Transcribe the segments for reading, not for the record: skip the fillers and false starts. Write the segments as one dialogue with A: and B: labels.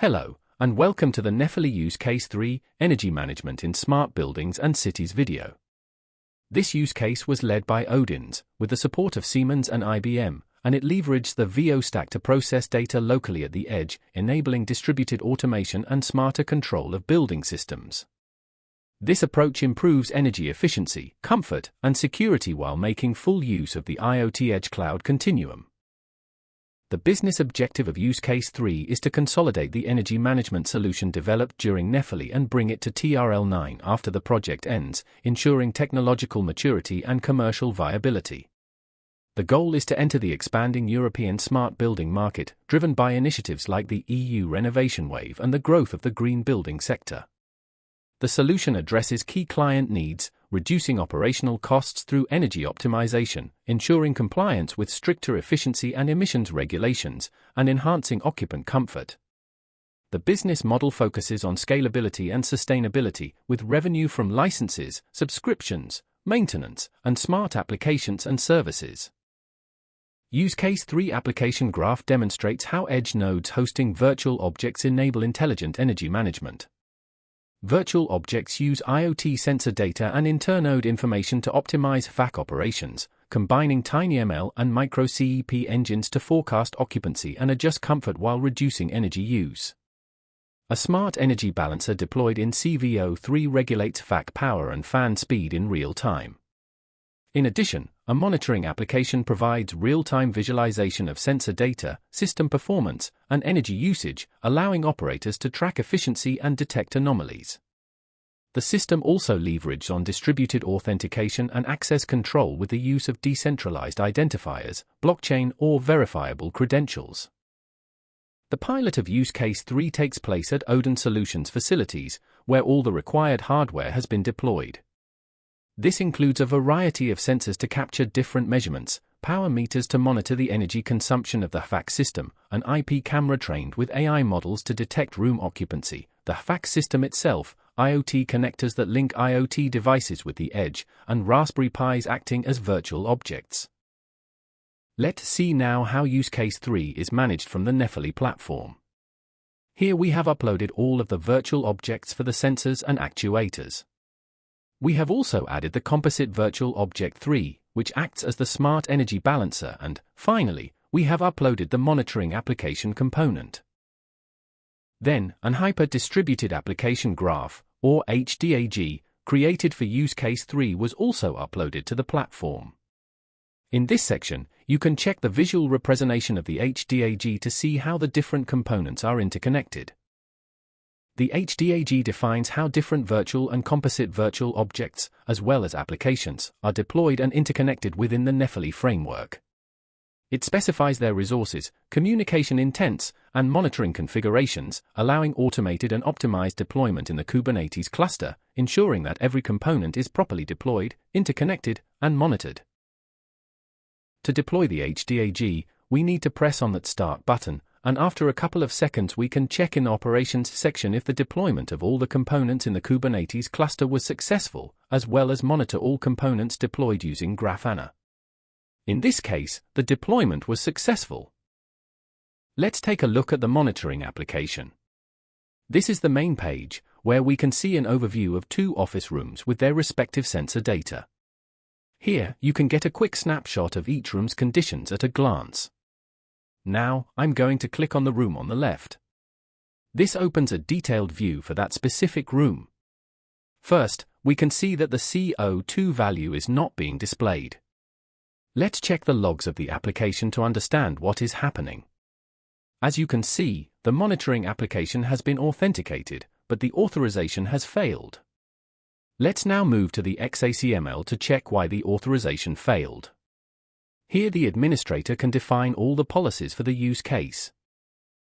A: Hello, and welcome to the NEPHELE Use Case 3, Energy Management in Smart Buildings and Cities video. This use case was led by Odin, with the support of Siemens and IBM, and it leveraged the VO stack to process data locally at the edge, enabling distributed automation and smarter control of building systems. This approach improves energy efficiency, comfort, and security while making full use of the IoT Edge Cloud continuum. The business objective of Use Case 3 is to consolidate the energy management solution developed during NEPHELE and bring it to TRL 9 after the project ends, ensuring technological maturity and commercial viability. The goal is to enter the expanding European smart building market, driven by initiatives like the EU renovation wave and the growth of the green building sector. The solution addresses key client needs, reducing operational costs through energy optimization, ensuring compliance with stricter efficiency and emissions regulations, and enhancing occupant comfort. The business model focuses on scalability and sustainability, with revenue from licenses, subscriptions, maintenance, and smart applications and services. Use Case 3 application graph demonstrates how edge nodes hosting virtual objects enable intelligent energy management. Virtual objects use IoT sensor data and internode information to optimize HVAC operations, combining TinyML and micro-CEP engines to forecast occupancy and adjust comfort while reducing energy use. A smart energy balancer deployed in CVO3 regulates HVAC power and fan speed in real time. In addition, a monitoring application provides real-time visualization of sensor data, system performance, and energy usage, allowing operators to track efficiency and detect anomalies. The system also leverages on distributed authentication and access control with the use of decentralized identifiers, blockchain, or verifiable credentials. The pilot of Use Case 3 takes place at Odin Solutions facilities, where all the required hardware has been deployed. This includes a variety of sensors to capture different measurements, power meters to monitor the energy consumption of the HVAC system, an IP camera trained with AI models to detect room occupancy, the HVAC system itself, IoT connectors that link IoT devices with the edge, and Raspberry Pis acting as virtual objects. Let's see now how Use Case 3 is managed from the NEPHELE platform. Here we have uploaded all of the virtual objects for the sensors and actuators. We have also added the composite virtual object 3, which acts as the smart energy balancer, and, finally, we have uploaded the monitoring application component. Then, an hyper-distributed application graph, or HDAG, created for Use Case 3 was also uploaded to the platform. In this section, you can check the visual representation of the HDAG to see how the different components are interconnected. The HDAG defines how different virtual and composite virtual objects, as well as applications, are deployed and interconnected within the NEPHELE framework. It specifies their resources, communication intents, and monitoring configurations, allowing automated and optimized deployment in the Kubernetes cluster, ensuring that every component is properly deployed, interconnected, and monitored. To deploy the HDAG, we need to press on that Start button, and after a couple of seconds we can check in the Operations section if the deployment of all the components in the Kubernetes cluster was successful, as well as monitor all components deployed using Grafana. In this case, the deployment was successful. Let's take a look at the monitoring application. This is the main page, where we can see an overview of two office rooms with their respective sensor data. Here, you can get a quick snapshot of each room's conditions at a glance. Now, I'm going to click on the room on the left. This opens a detailed view for that specific room. First, we can see that the CO2 value is not being displayed. Let's check the logs of the application to understand what is happening. As you can see, the monitoring application has been authenticated, but the authorization has failed. Let's now move to the XACML to check why the authorization failed. Here the administrator can define all the policies for the use case.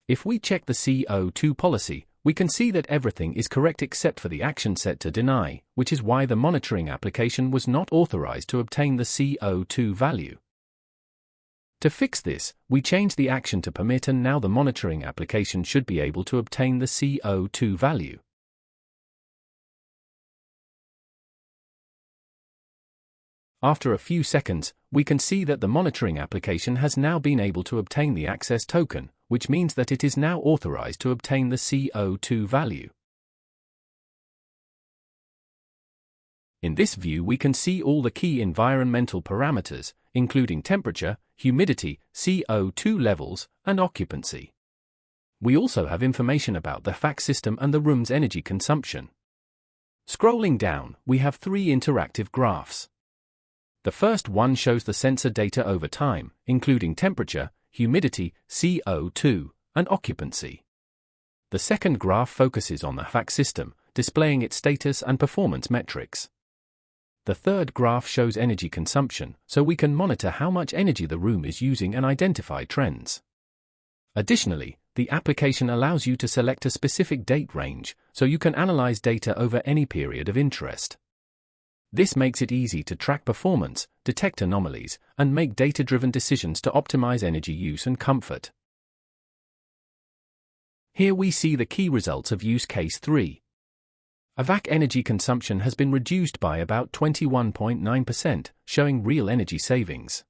A: If we check the CO2 policy, we can see that everything is correct except for the action set to deny, which is why the monitoring application was not authorized to obtain the CO2 value. To fix this, we change the action to permit, and now the monitoring application should be able to obtain the CO2 value. After a few seconds, we can see that the monitoring application has now been able to obtain the access token, which means that it is now authorized to obtain the CO2 value. In this view, we can see all the key environmental parameters, including temperature, humidity, CO2 levels, and occupancy. We also have information about the HVAC system and the room's energy consumption. Scrolling down, we have 3 interactive graphs. The first one shows the sensor data over time, including temperature, humidity, CO2, and occupancy. The second graph focuses on the HVAC system, displaying its status and performance metrics. The third graph shows energy consumption, so we can monitor how much energy the room is using and identify trends. Additionally, the application allows you to select a specific date range, so you can analyze data over any period of interest. This makes it easy to track performance, detect anomalies, and make data-driven decisions to optimize energy use and comfort. Here we see the key results of Use Case 3. HVAC energy consumption has been reduced by about 21.9%, showing real energy savings.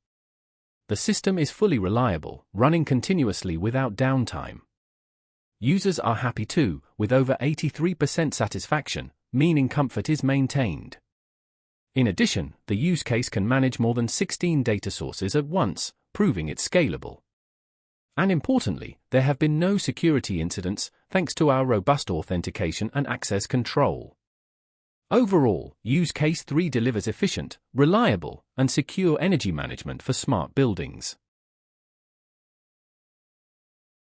A: The system is fully reliable, running continuously without downtime. Users are happy too, with over 83% satisfaction, meaning comfort is maintained. In addition, the use case can manage more than 16 data sources at once, proving it's scalable. And importantly, there have been no security incidents, thanks to our robust authentication and access control. Overall, Use Case 3 delivers efficient, reliable, and secure energy management for smart buildings.